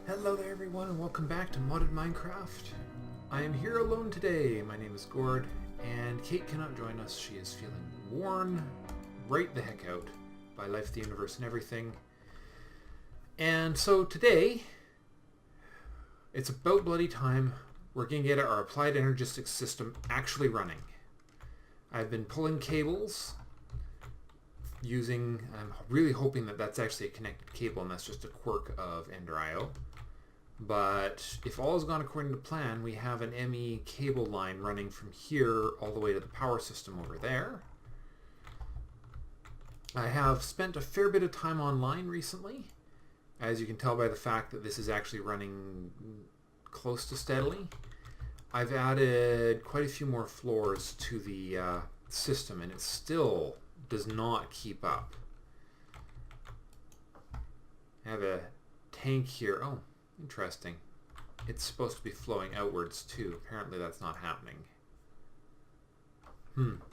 Hello there everyone and welcome back to Modded Minecraft. I am here alone today. My name is Gord and Kate cannot join us. She is feeling worn right the heck out by life, the universe, and everything. And so today, it's about bloody time. We're going to get our applied Energistics system actually running. I've been pulling cables using, I'm really hoping that that's actually a connected cable and that's just a quirk of Ender.io. But if all has gone according to plan, we have an ME cable line running from here all the way to the power system over there. I have spent a fair bit of time online recently, as you can tell by the fact that this is actually running close to steadily. I've added quite a few more floors to the system and it still does not keep up. I have a tank here. Oh, interesting. It's supposed to be flowing outwards too. Apparently that's not happening.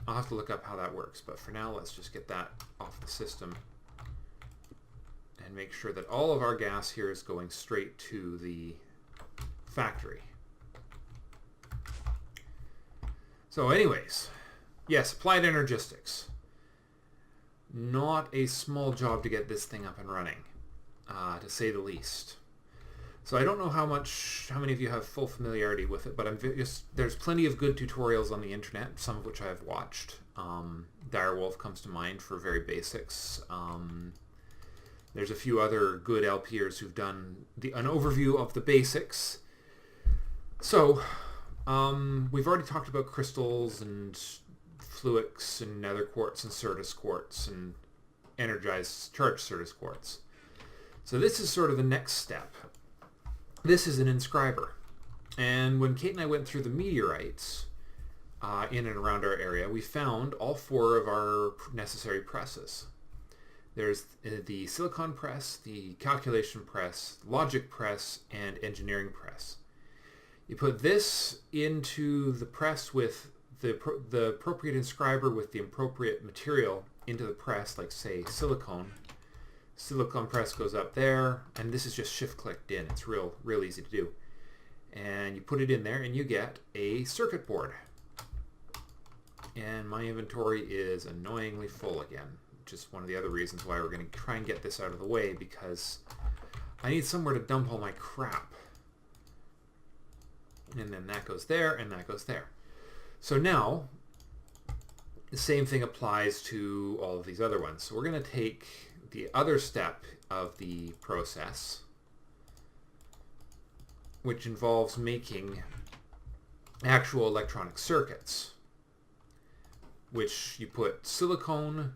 I'll have to look up how that works, but for now let's just get that off the system and make sure that all of our gas here is going straight to the factory. So anyways, yes, applied Energistics. Not a small job to get this thing up and running, to say the least. So I don't know how many of you have full familiarity with it, but there's plenty of good tutorials on the internet, some of which I have watched. Direwolf comes to mind for very basics. There's a few other good LPers who've done an overview of the basics. So we've already talked about crystals and fluix and nether quartz and Certus quartz and energized charged Certus quartz. So this is sort of the next step. This is an inscriber. And when Kate and I went through the meteorites in and around our area, we found all 4 of our necessary presses. There's the silicon press, the calculation press, logic press, and engineering press. You put this into the press with the appropriate inscriber with the appropriate material into the press, like say silicone. Silicone press goes up there, and this is just shift clicked in. It's real easy to do. And you put it in there and you get a circuit board. And my inventory is annoyingly full again, which is one of the other reasons why we're going to try and get this out of the way, because I need somewhere to dump all my crap. And then that goes there and that goes there. So now the same thing applies to all of these other ones. So we're going to take the other step of the process, which involves making actual electronic circuits, which you put silicone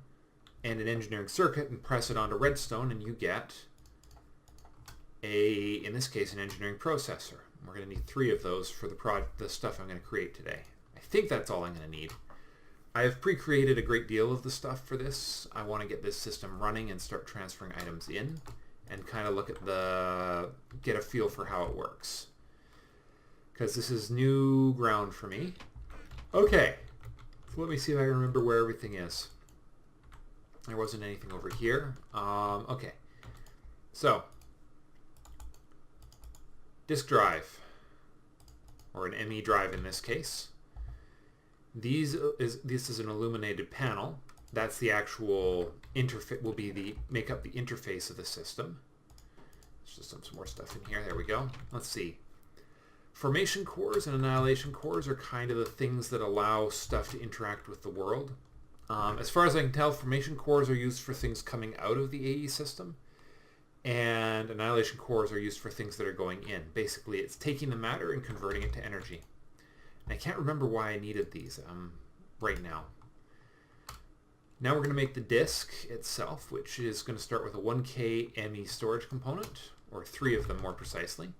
and an engineering circuit and press it onto redstone and you get in this case, an engineering processor. We're going to need 3 of those for the stuff I'm going to create today. I think that's all I'm going to need. I have pre-created a great deal of the stuff for this. I want to get this system running and start transferring items in and kind of look at get a feel for how it works. Because this is new ground for me. Okay, so let me see if I can remember where everything is. There wasn't anything over here. Okay, so disk drive, or an ME drive in this case. This is an illuminated panel. That's the actual interface, make up the interface of the system. Let's just dump some more stuff in here. There we go. Let's see. Formation cores and annihilation cores are kind of the things that allow stuff to interact with the world. As far as I can tell, formation cores are used for things coming out of the AE system, and annihilation cores are used for things that are going in. Basically, it's taking the matter and converting it to energy. I can't remember why I needed these right now. Now we're going to make the disk itself, which is going to start with a 1K ME storage component, or 3 of them more precisely.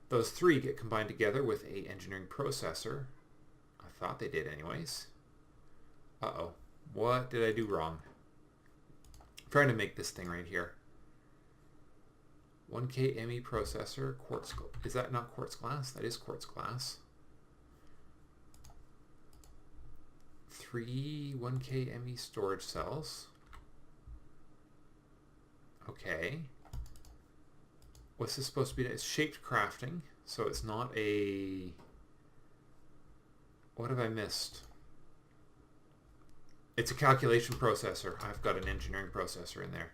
Those 3 get combined together with a engineering processor. I thought they did anyways. Uh-oh. What did I do wrong? I'm trying to make this thing right here. 1K ME processor, quartz. Is that not quartz glass? That is quartz glass. 3 1K ME storage cells. Okay. what's this supposed to be? It's shaped crafting, so it's not a... What have I missed? It's a calculation processor. I've got an engineering processor in there.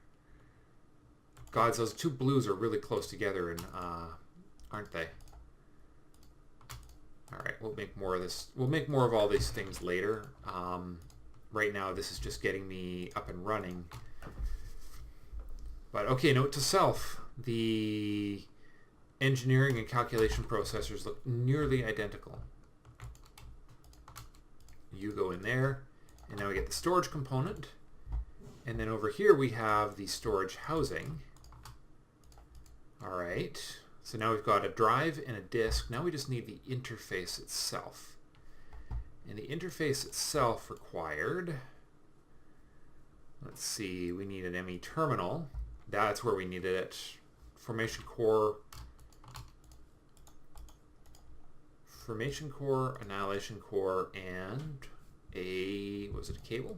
God, those two blues are really close together, and aren't they? All right, we'll make more of this. We'll make more of all these things later. Right now, this is just getting me up and running. But okay, note to self: the engineering and calculation processors look nearly identical. You go in there, and now we get the storage component. And then over here we have the storage housing. All right, so now we've got a drive and a disk. Now we just need the interface itself. And the interface itself required, let's see, we need an ME terminal. That's where we needed it. Formation core, annihilation core, and was it a cable?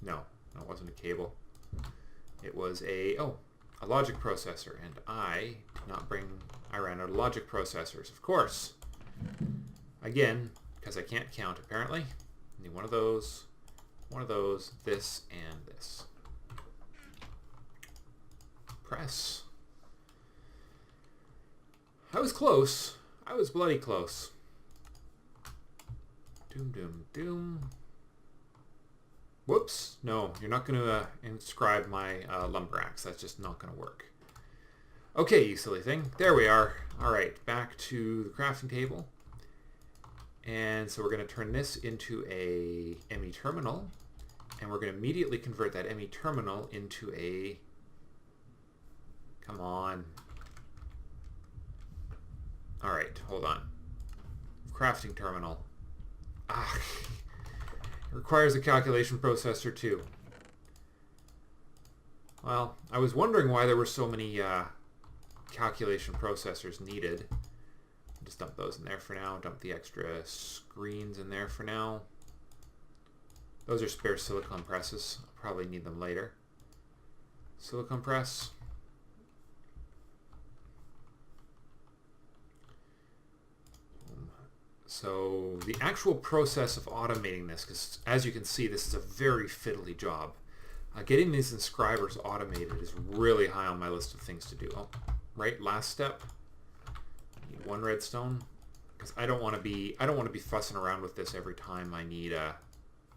No, it wasn't a cable. It was a logic processor, and I ran out of logic processors, of course. Again, because I can't count apparently. I need one of those, this, and this. Press. I was close. I was bloody close. Doom, doom, doom. Whoops. No, you're not going to inscribe my lumber axe. That's just not going to work. Okay, you silly thing. There we are. All right, back to the crafting table. And so we're going to turn this into a ME terminal. And we're going to immediately convert that ME terminal into a... Come on. All right, hold on. Crafting terminal. Ah, it requires a calculation processor too. Well, I was wondering why there were so many calculation processors needed. Just dump those in there for now. Dump the extra screens in there for now. Those are spare silicone presses. I'll probably need them later. Silicone press. So the actual process of automating this, because as you can see, this is a very fiddly job. Getting these inscribers automated is really high on my list of things to do. Oh, right, last step. Need one redstone, because I don't want to be fussing around with this every time I need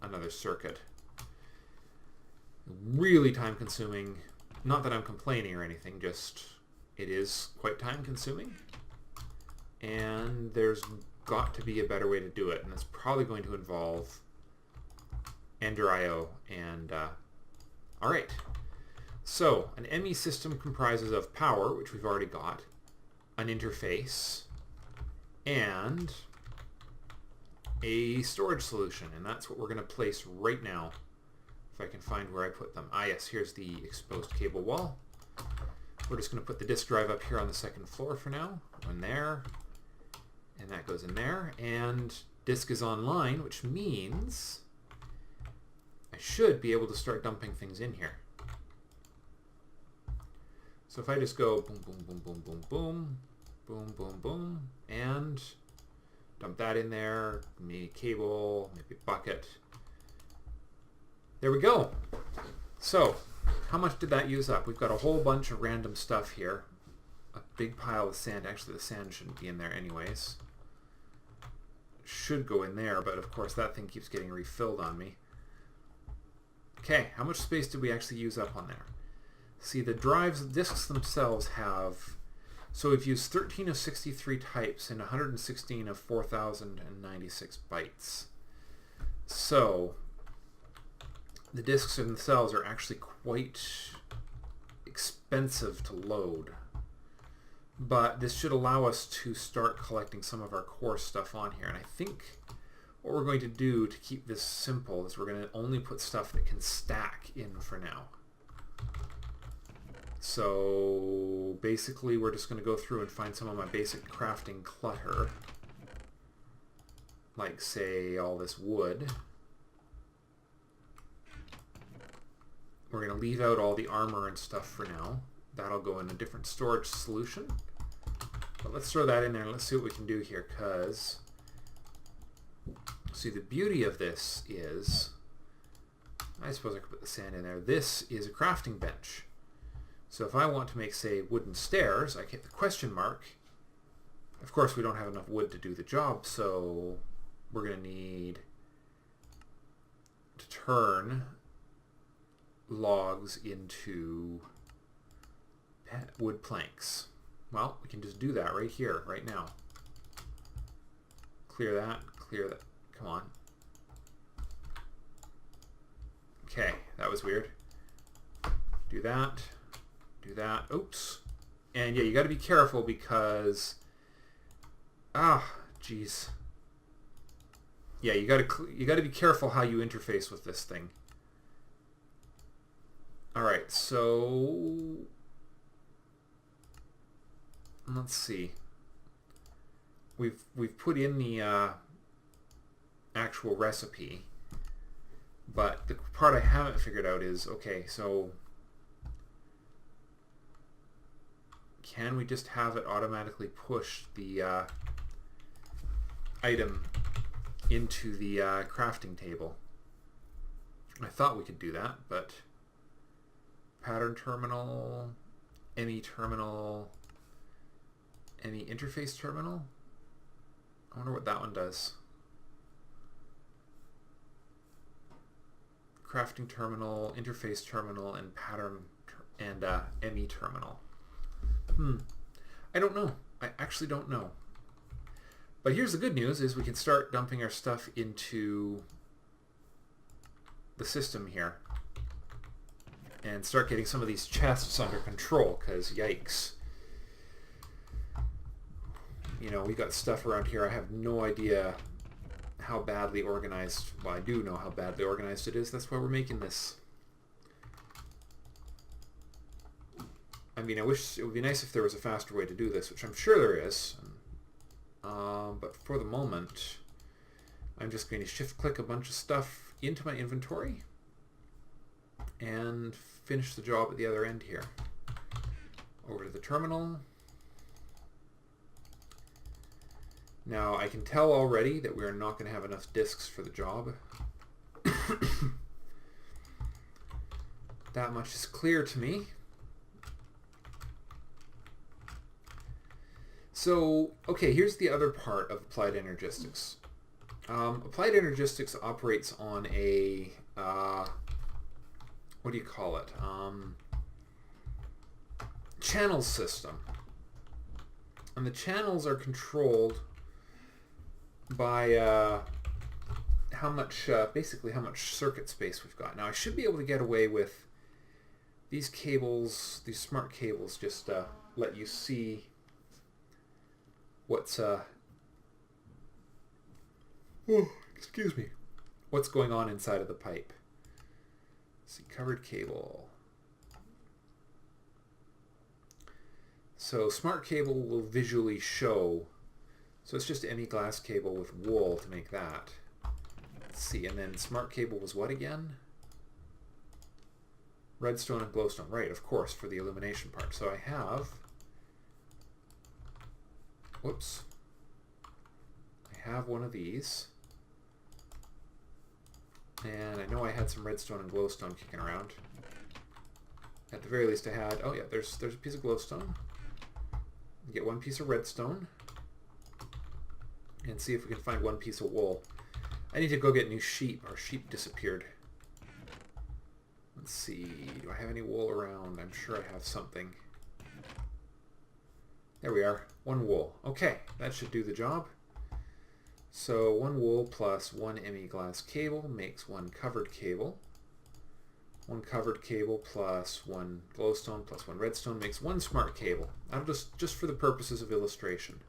another circuit. Really time consuming. Not that I'm complaining or anything, just it is quite time consuming. And there's got to be a better way to do it, and it's probably going to involve Ender IO. And all right, so an ME system comprises of power, which we've already got, an interface, and a storage solution, and that's what we're going to place right now. If I can find where I put them. Ah yes, here's the exposed cable wall. We're just going to put the disk drive up here on the second floor for now. One there. And that goes in there, and disk is online, which means I should be able to start dumping things in here. So if I just go boom, boom, boom, boom, boom, boom, boom, boom, boom, and dump that in there, maybe cable, maybe bucket. There we go. So how much did that use up? We've got a whole bunch of random stuff here. A big pile of sand. Actually, the sand shouldn't be in there anyways. Should go in there, but of course that thing keeps getting refilled on me. Okay, how much space did we actually use up on there? See, the disks themselves have, so we've used 13 of 63 types and 116 of 4,096 bytes. So the disks themselves are actually quite expensive to load. But this should allow us to start collecting some of our core stuff on here. And I think what we're going to do to keep this simple is we're going to only put stuff that can stack in for now. So basically we're just going to go through and find some of my basic crafting clutter. Like, say, all this wood. We're going to leave out all the armor and stuff for now. That'll go in a different storage solution. But let's throw that in there and let's see what we can do here, because see, the beauty of this is, I suppose I could put the sand in there. This is a crafting bench. So if I want to make, say, wooden stairs, I hit the question mark. Of course, we don't have enough wood to do the job, so we're going to need to turn logs into wood planks. Well, we can just do that right here, right now. Clear that, clear that. Come on. Okay, that was weird. Do that. Do that. Oops. And yeah, you got to be careful because... geez. Yeah, you got to be careful how you interface with this thing. All right, so let's see. We've put in the actual recipe, but the part I haven't figured out is, okay, so can we just have it automatically push the item into the crafting table? I thought we could do that, but pattern terminal, ME terminal, ME interface terminal? I wonder what that one does. Crafting terminal, interface terminal, and pattern and ME terminal. I don't know. I actually don't know. But here's the good news, is we can start dumping our stuff into the system here and start getting some of these chests under control, because yikes. You know, we got stuff around here. I have no idea how badly organized, well, I do know how badly organized it is. That's why we're making this. I mean, I wish it would be nice if there was a faster way to do this, which I'm sure there is. But for the moment, I'm just going to shift-click a bunch of stuff into my inventory and finish the job at the other end here. Over to the terminal. Now, I can tell already that we're not going to have enough disks for the job. That much is clear to me. So, okay, here's the other part of Applied Energistics. Applied Energistics operates on a, what do you call it? Channel system. And the channels are controlled by how much, basically how much circuit space we've got. Now, I should be able to get away with these cables, these smart cables, just let you see what's excuse me, what's going on inside of the pipe. Let's see, covered cable. So smart cable will visually show, so it's just any glass cable with wool to make that. Let's see, and then smart cable was what again? Redstone and glowstone, right, of course, for the illumination part. So I have, whoops, I have one of these, and I know I had some redstone and glowstone kicking around. At the very least I had, oh yeah, there's a piece of glowstone. Get one piece of redstone, and see if we can find one piece of wool. I need to go get new sheep. Our sheep disappeared. Let's see, do I have any wool around? I'm sure I have something. There we are, one wool. Okay, that should do the job. So one wool plus one ME glass cable makes one covered cable. One covered cable plus one glowstone plus one redstone makes one smart cable. That'll just for the purposes of illustration,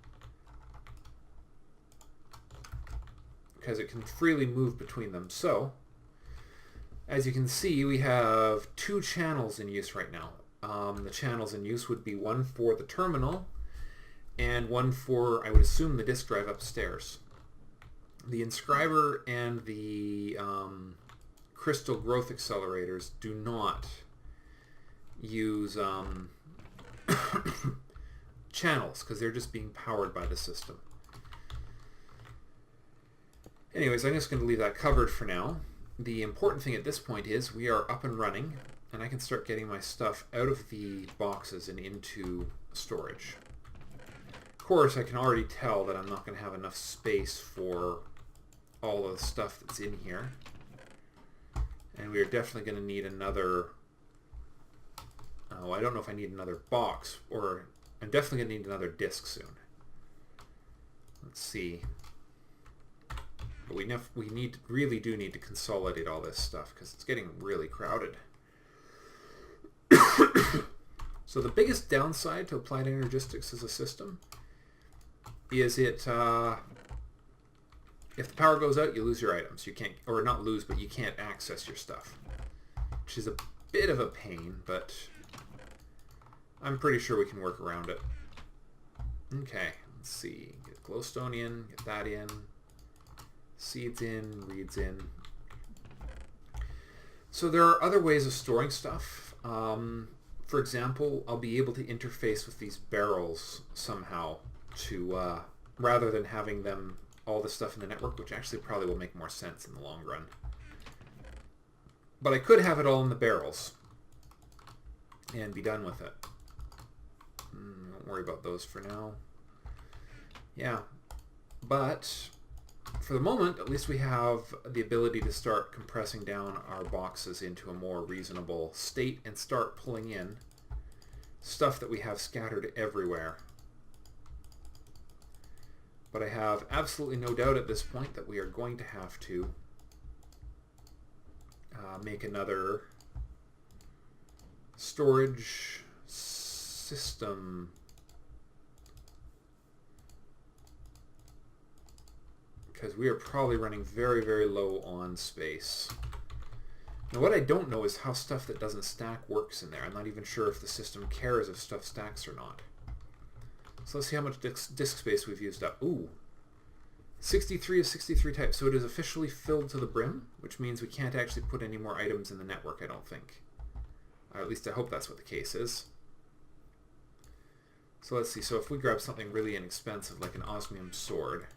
because it can freely move between them. So, as you can see, we have two channels in use right now. The channels in use would be one for the terminal and one for, I would assume, the disk drive upstairs. The inscriber and the crystal growth accelerators do not use channels, because they're just being powered by the system. Anyways, I'm just going to leave that covered for now. The important thing at this point is we are up and running, and I can start getting my stuff out of the boxes and into storage. Of course, I can already tell that I'm not going to have enough space for all of the stuff that's in here. And we are definitely going to need another... Oh, I don't know if I need another box, or I'm definitely going to need another disk soon. Let's see. But we really do need to consolidate all this stuff because it's getting really crowded. So the biggest downside to Applied Energistics as a system is it, if the power goes out, you lose your items. You can't, or not lose, but you can't access your stuff, which is a bit of a pain, but I'm pretty sure we can work around it. Okay, let's see. Get glowstone in, get that in. Seeds in, reeds in. So there are other ways of storing stuff. For example, I'll be able to interface with these barrels somehow to, rather than having them, all the stuff in the network, which actually probably will make more sense in the long run. But I could have it all in the barrels and be done with it. Don't worry about those for now. Yeah, but for the moment, at least we have the ability to start compressing down our boxes into a more reasonable state and start pulling in stuff that we have scattered everywhere. But I have absolutely no doubt at this point that we are going to have to make another storage system. Because we are probably running very, very low on space. Now what I don't know is how stuff that doesn't stack works in there. I'm not even sure if the system cares if stuff stacks or not. So let's see how much disk space we've used up. Ooh, 63 of 63 types. So it is officially filled to the brim, which means we can't actually put any more items in the network, I don't think. Or at least I hope that's what the case is. So let's see. So if we grab something really inexpensive like an osmium sword...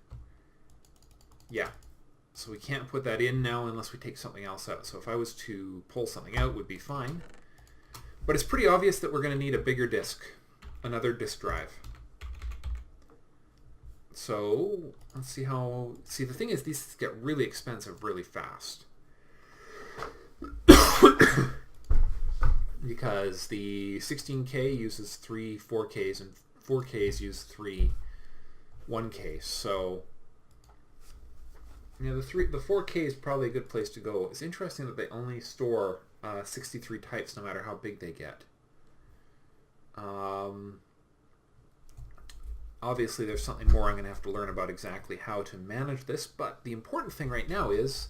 Yeah, so we can't put that in now unless we take something else out. So if I was to pull something out, it would be fine. But it's pretty obvious that we're going to need a bigger disk, another disk drive. So let's see how... See, the thing is, these get really expensive really fast. Because the 16K uses 3 4Ks and 4Ks use 3 1Ks. So... Yeah, the 4K is probably a good place to go. It's interesting that they only store 63 types no matter how big they get. Obviously there's something more I'm going to have to learn about exactly how to manage this, but the important thing right now is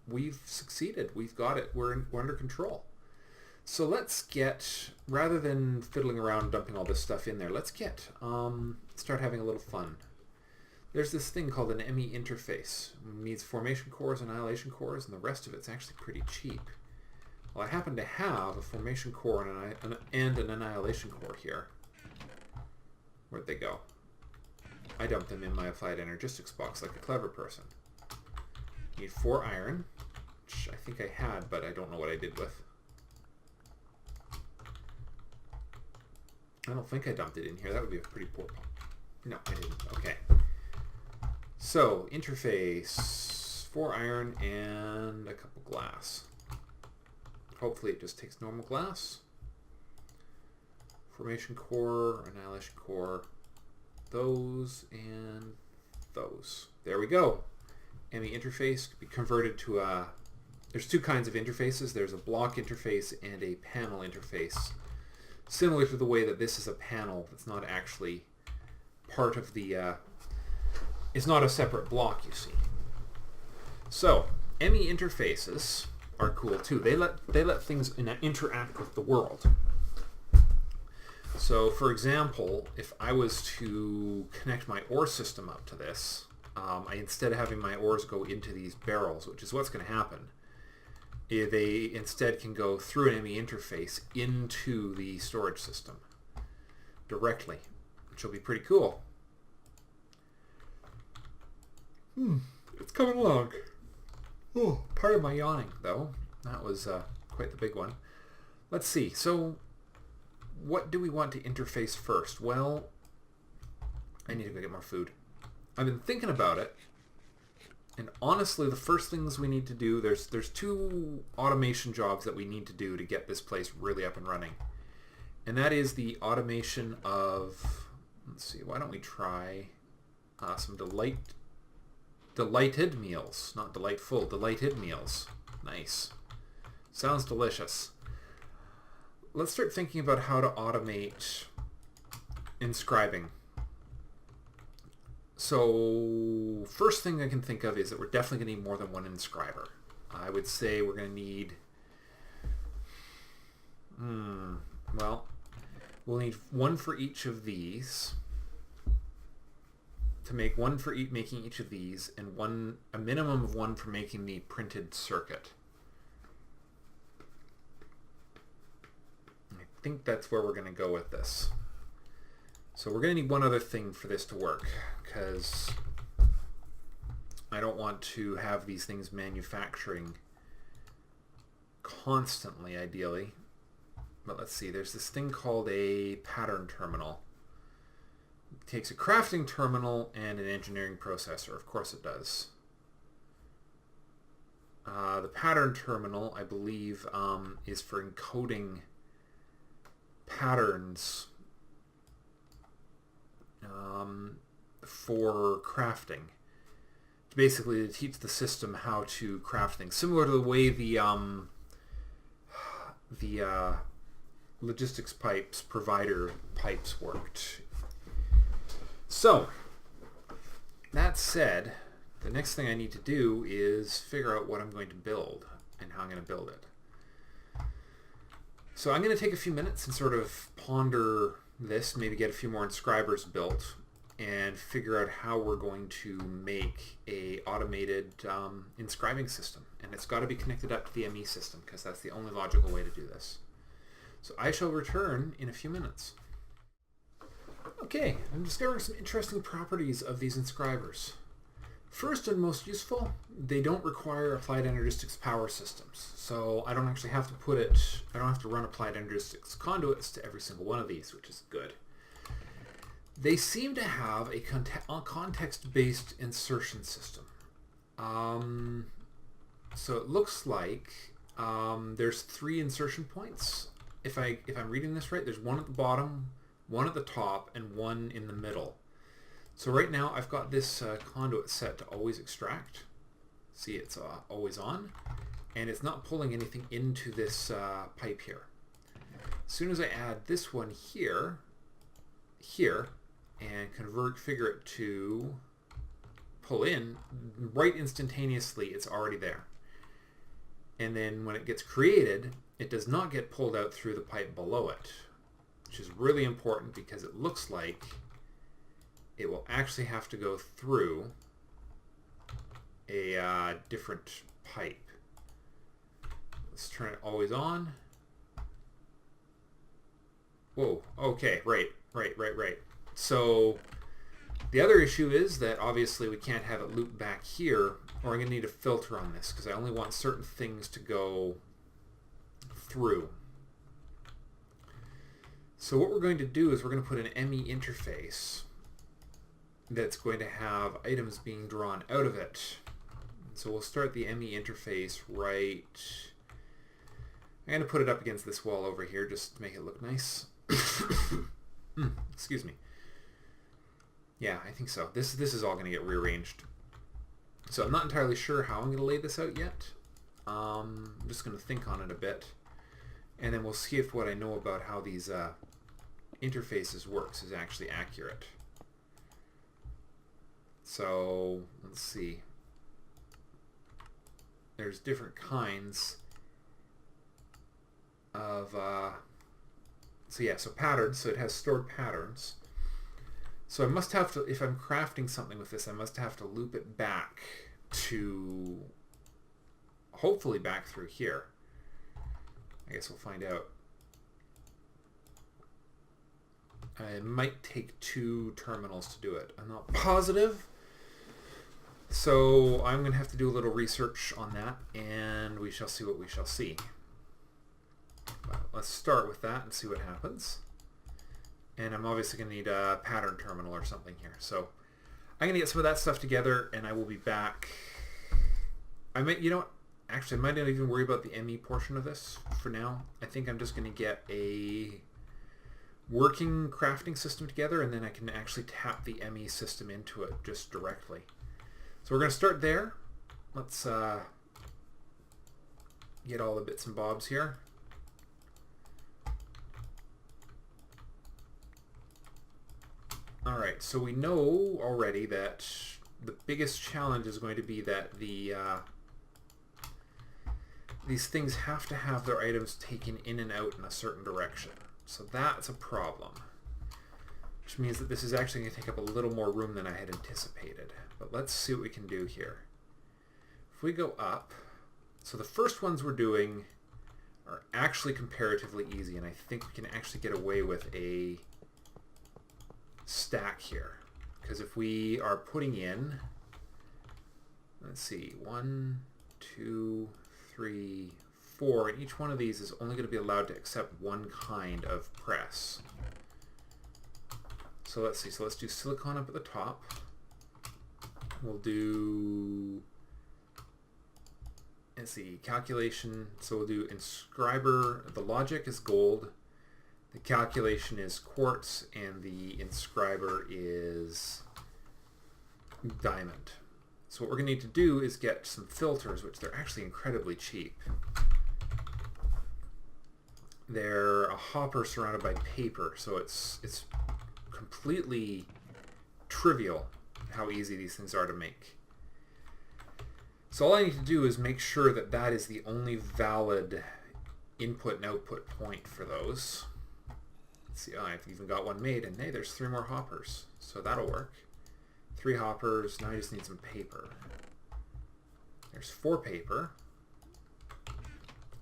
we've succeeded. We've got it. We're under control. So let's get, rather than fiddling around dumping all this stuff in there, let's get, start having a little fun. There's this thing called an ME interface. It needs formation cores, annihilation cores, and the rest of it's actually pretty cheap. Well, I happen to have a formation core and an annihilation core here. Where'd they go? I dumped them in my Applied Energistics box like a clever person. Need 4 iron, which I think I had, but I don't know what I did with. I don't think I dumped it in here. That would be a pretty poor... No, I didn't. Okay. So, interface, 4 iron and a couple glass. Hopefully it just takes normal glass. Formation core, annihilation core, those and those. There we go. ME interface can be converted to a... There's 2 kinds of interfaces. There's a block interface and a panel interface. Similar to the way that this is a panel that's not actually part of the... It's not a separate block, you see. So, ME interfaces are cool too. They let things interact with the world. So, for example, if I was to connect my ore system up to this, instead of having my ores go into these barrels, which is what's going to happen, they instead can go through an ME interface into the storage system directly, which will be pretty cool. It's coming along. Oh, part of my yawning, though. That was quite the big one. Let's see. So, what do we want to interface first? Well, I need to go get more food. I've been thinking about it, and honestly, the first things we need to do, there's 2 automation jobs that we need to do to get this place really up and running. And that is the automation of, let's see, why don't we try some delighted meals. Not delightful, delighted meals. Nice. Sounds delicious. Let's start thinking about how to automate inscribing. So, first thing I can think of is that we're definitely going to need more than one inscriber. I would say we're going to need... well, we'll need one for each of these. To make one for making each of these, and a minimum of one for making the printed circuit. I think that's where we're going to go with this. So we're going to need one other thing for this to work, because I don't want to have these things manufacturing constantly, ideally. But let's see, there's this thing called a pattern terminal. It takes a crafting terminal and an engineering processor. Of course it does. The pattern terminal, I believe, is for encoding patterns for crafting. Basically, to teach the system how to craft things, similar to the way the logistics pipes provider pipes worked. So, that said, the next thing I need to do is figure out what I'm going to build and how I'm going to build it. So I'm going to take a few minutes and sort of ponder this, maybe get a few more inscribers built, and figure out how we're going to make a automated inscribing system. And it's got to be connected up to the ME system, because that's the only logical way to do this. So I shall return in a few minutes. Okay, I'm discovering some interesting properties of these inscribers. First and most useful, they don't require applied energistics power systems. So I don't actually have to run applied energistics conduits to every single one of these, which is good. They seem to have a context-based insertion system. So it looks like there's 3 insertion points. If I'm reading this right, there's one at the bottom, one at the top, and one in the middle. So right now I've got this conduit set to always extract. See, it's always on, and it's not pulling anything into this pipe here. As soon as I add this one here, and configure it to pull in, right instantaneously it's already there. And then when it gets created, it does not get pulled out through the pipe below it, which is really important because it looks like it will actually have to go through a different pipe. Let's turn it always on. Whoa, okay, right. So the other issue is that obviously we can't have it loop back here, or I'm going to need a filter on this because I only want certain things to go through. So what we're going to do is we're going to put an ME interface that's going to have items being drawn out of it. So we'll start the ME interface right... I'm going to put it up against this wall over here just to make it look nice. Excuse me. Yeah, I think so. This is all going to get rearranged. So I'm not entirely sure how I'm going to lay this out yet. I'm just going to think on it a bit. And then we'll see if what I know about how these interfaces works is actually accurate. So let's see. There's different kinds of so patterns. So it has stored patterns. So I must have to, if I'm crafting something with this, I must have to loop it back to hopefully back through here. I guess we'll find out. It might take 2 terminals to do it. I'm not positive. So I'm going to have to do a little research on that, and we shall see what we shall see. But let's start with that and see what happens. And I'm obviously going to need a pattern terminal or something here. So I'm going to get some of that stuff together, and I will be back. I might, you know what? Actually, I might not even worry about the ME portion of this for now. I think I'm just going to get a working crafting system together, and then I can actually tap the ME system into it just directly. So we're going to start there. Let's get all the bits and bobs here. Alright, so we know already that the biggest challenge is going to be that these things have to have their items taken in and out in a certain direction. So that's a problem, which means that this is actually going to take up a little more room than I had anticipated. But let's see what we can do here. If we go up, so the first ones we're doing are actually comparatively easy, and I think we can actually get away with a stack here. Because if we are putting in, let's see, 1, 2, 3, 4, and each one of these is only going to be allowed to accept one kind of press. So let's see, so let's do silicon up at the top. We'll do, let's see, calculation, so we'll do inscriber, the logic is gold, the calculation is quartz, and the inscriber is diamond. So what we're going to need to do is get some filters, which they're actually incredibly cheap. They're a hopper surrounded by paper, so it's completely trivial how easy these things are to make. So all I need to do is make sure that that is the only valid input and output point for those. Let's see, oh, I've even got one made, and hey, there's 3 more hoppers, so that'll work. 3 hoppers, now I just need some paper. There's 4 paper.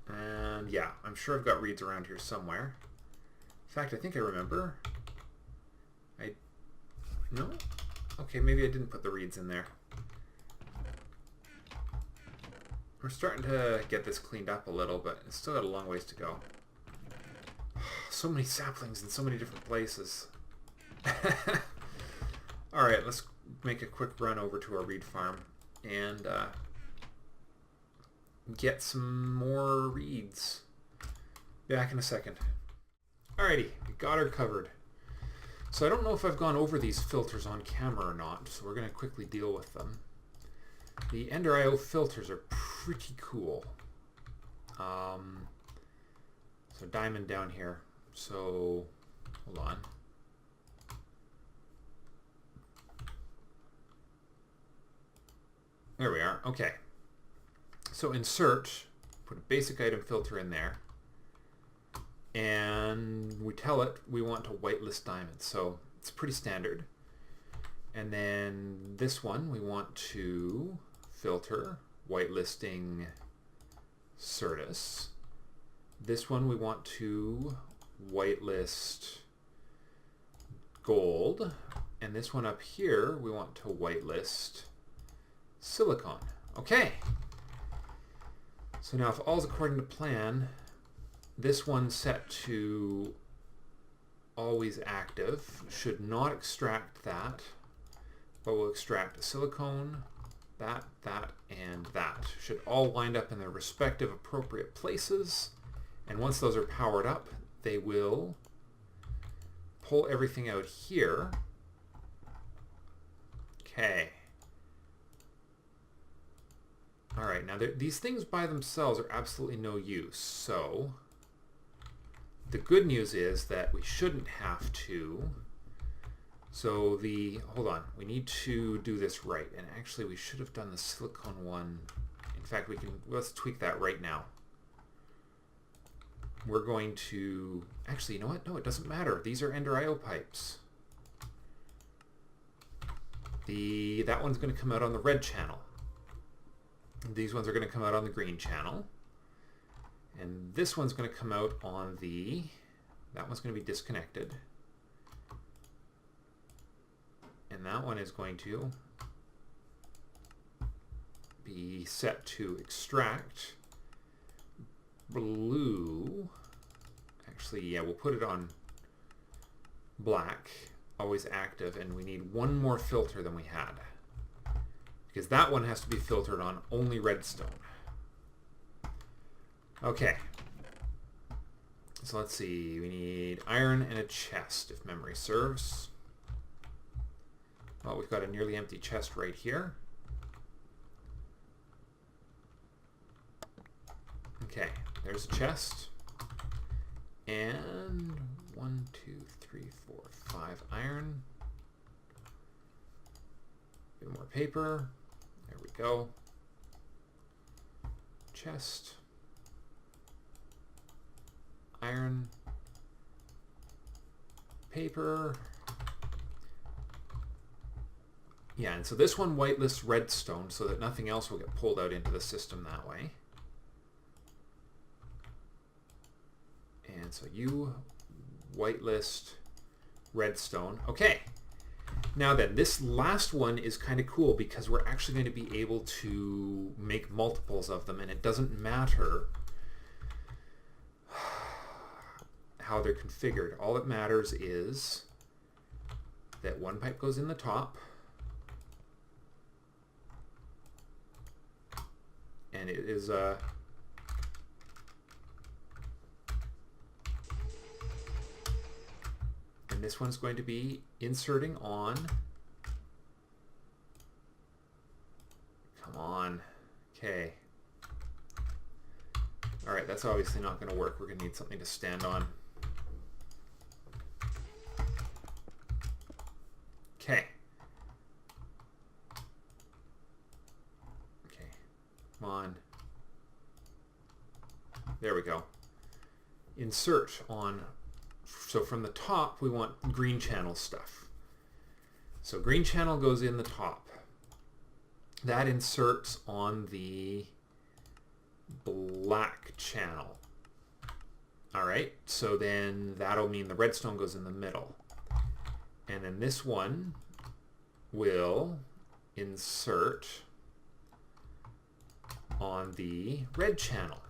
And yeah, I'm sure I've got reeds around here somewhere. In fact, I think I remember. No? Okay, maybe I didn't put the reeds in there. We're starting to get this cleaned up a little, but it's still got a long ways to go. So many saplings in so many different places. Alright, let's make a quick run over to our reed farm and get some more reeds. Back in a second. Alrighty, we got her covered. So I don't know if I've gone over these filters on camera or not, so we're going to quickly deal with them. The Ender IO filters are pretty cool. So diamond down here. So, hold on. There we are. Okay. So insert, put a basic item filter in there, and we tell it we want to whitelist diamonds. So it's pretty standard. And then this one we want to filter whitelisting Certus. This one we want to whitelist gold, and this one up here we want to whitelist silicon. Okay. So now if all's according to plan, this one set to always active should not extract that, but will extract silicone, that, and that. Should all wind up in their respective appropriate places, and once those are powered up, they will pull everything out here. Okay. Alright, now these things by themselves are absolutely no use, so the good news is that we shouldn't have to. So hold on, we need to do this right, and actually we should have done the silicone one. In fact, let's tweak that right now. We're going to, actually, you know what? No, it doesn't matter. These are Ender IO pipes. That one's going to come out on the red channel. These ones are going to come out on the green channel. And this one's going to come out on the... That one's going to be disconnected. And that one is going to be set to extract. Blue. Actually, yeah, we'll put it on black. Always active. And we need one more filter than we had. Because that one has to be filtered on only redstone. Okay. So let's see. We need iron and a chest, if memory serves. Well, we've got a nearly empty chest right here. Okay, there's a chest. And 1, 2, 3, 4, 5 iron. A bit more paper. There we go. Chest. Iron. Paper. Yeah, and so this one whitelists redstone so that nothing else will get pulled out into the system that way. And so you whitelist redstone. Okay. Now then, this last one is kind of cool because we're actually going to be able to make multiples of them, and it doesn't matter how they're configured. All that matters is that one pipe goes in the top, and it is and this one's going to be inserting on. Come on. Okay. All right, that's obviously not going to work. We're going to need something to stand on. Okay. Okay. Come on. There we go. Insert on. So from the top, we want green channel stuff. So green channel goes in the top. That inserts on the black channel. All right, so then that'll mean the redstone goes in the middle. And then this one will insert on the red channel.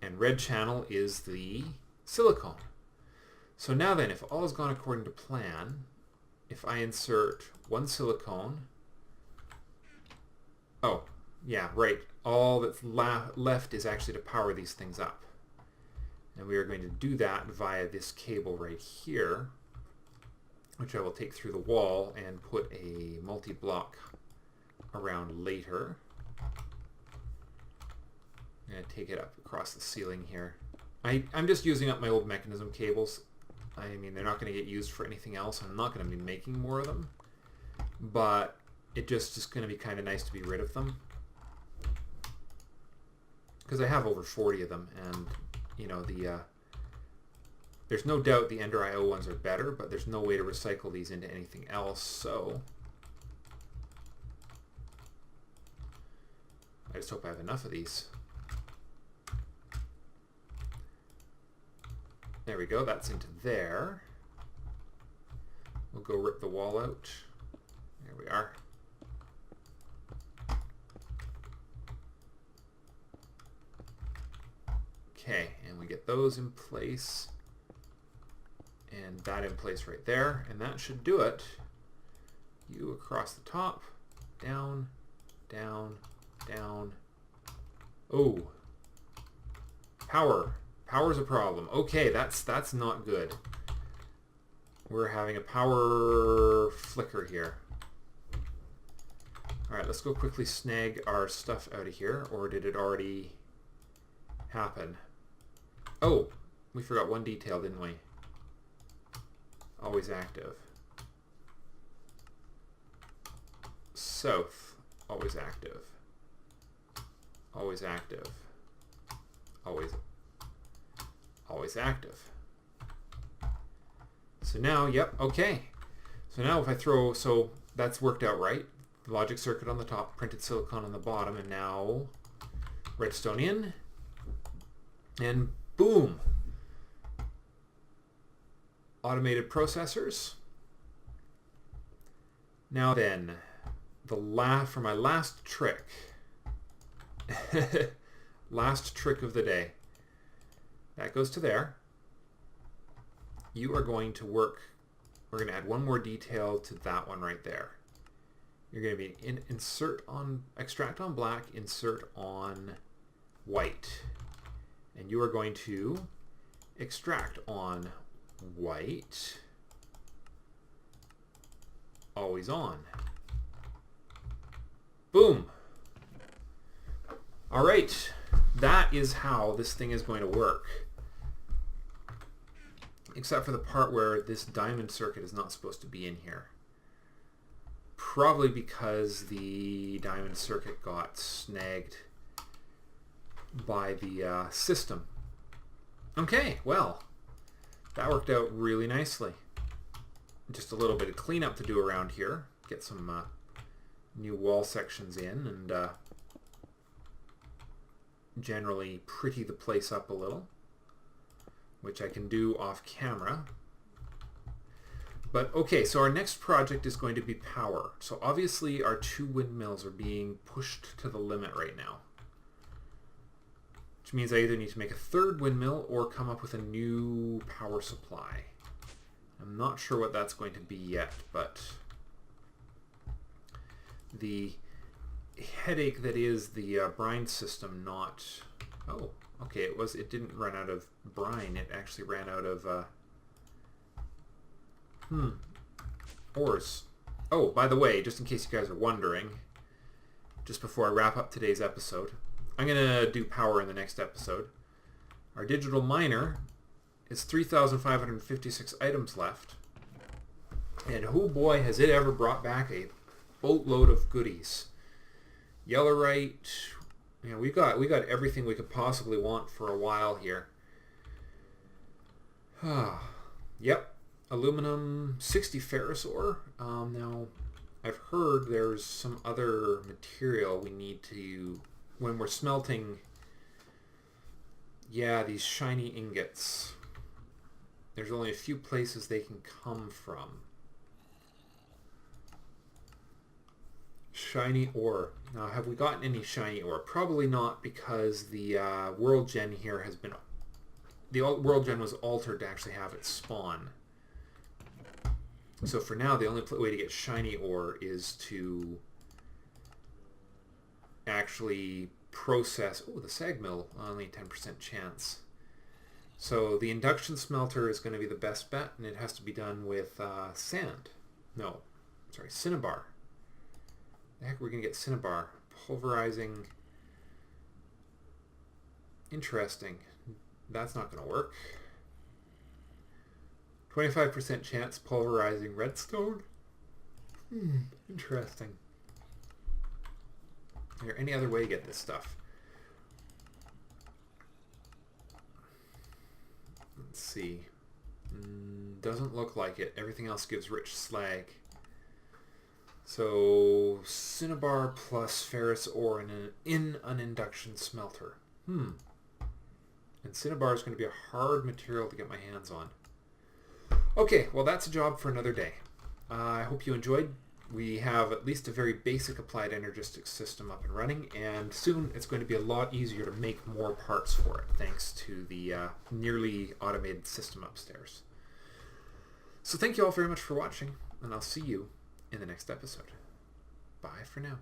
And red channel is the silicone. So now then, if all has gone according to plan, if I insert one silicone, oh, yeah, right, all that's left is actually to power these things up. And we are going to do that via this cable right here, which I will take through the wall and put a multi-block around later. I'm going to take it up across the ceiling here. I'm just using up my old Mekanism cables. I mean, they're not going to get used for anything else. I'm not going to be making more of them. But it just is going to be kind of nice to be rid of them. Because I have over 40 of them. And, you know, there's no doubt the Ender IO ones are better, but there's no way to recycle these into anything else. So I just hope I have enough of these. There we go, that's into there. We'll go rip the wall out. There we are. Okay, and we get those in place. And that in place right there. And that should do it. You across the top. Down, down, down. Oh. Power. Power's a problem. Okay, that's not good. We're having a power flicker here. Alright, let's go quickly snag our stuff out of here. Or did it already happen? Oh, we forgot one detail, didn't we? Always active. South, always active. Always active. Always active. So now, yep, okay. So now if I throw, so that's worked out right. logic circuit on the top, printed silicon on the bottom, and now redstone in, and boom! Automated processors. Now then, for my last trick, last trick of the day. That goes to there. You are going to work, we're going to add one more detail to that one right there. You're going to be extract on black, insert on white. And you are going to extract on white, always on. Boom. All right. That is how this thing is going to work. Except for the part where this diamond circuit is not supposed to be in here. Probably because the diamond circuit got snagged by the system. Okay, well, that worked out really nicely. Just a little bit of cleanup to do around here. Get some new wall sections in and generally pretty the place up a little, which I can do off camera. But okay, so our next project is going to be power. So obviously our 2 windmills are being pushed to the limit right now. Which means I either need to make a 3rd windmill or come up with a new power supply. I'm not sure what that's going to be yet, but the headache that is the brine system not... Oh, okay, it didn't run out of brine, it actually ran out of ores. Oh, by the way, just in case you guys are wondering, just before I wrap up today's episode, I'm going to do power in the next episode. Our digital miner is 3,556 items left. And oh boy, has it ever brought back a boatload of goodies. Yellowite, you know, we got everything we could possibly want for a while here. Yep, aluminum, 60 ferrous ore. Now, I've heard there's some other material we need to, when we're smelting, yeah, these shiny ingots. There's only a few places they can come from. Shiny ore. Now, have we gotten any shiny ore? Probably not, because the world gen here has been... The world gen was altered to actually have it spawn. So for now, the only way to get shiny ore is to actually process... Oh, the sag mill, only 10% chance. So the induction smelter is going to be the best bet, and it has to be done with sand. No, sorry, cinnabar. The heck are we going to get cinnabar? Pulverizing. Interesting. That's not going to work. 25% chance pulverizing redstone. Interesting. Is there any other way to get this stuff? Let's see. Doesn't look like it. Everything else gives rich slag. So, cinnabar plus ferrous ore in an induction smelter. And cinnabar is going to be a hard material to get my hands on. Okay, well that's a job for another day. I hope you enjoyed. We have at least a very basic applied energistics system up and running, and soon it's going to be a lot easier to make more parts for it, thanks to the nearly automated system upstairs. So thank you all very much for watching, and I'll see you in the next episode. Bye for now.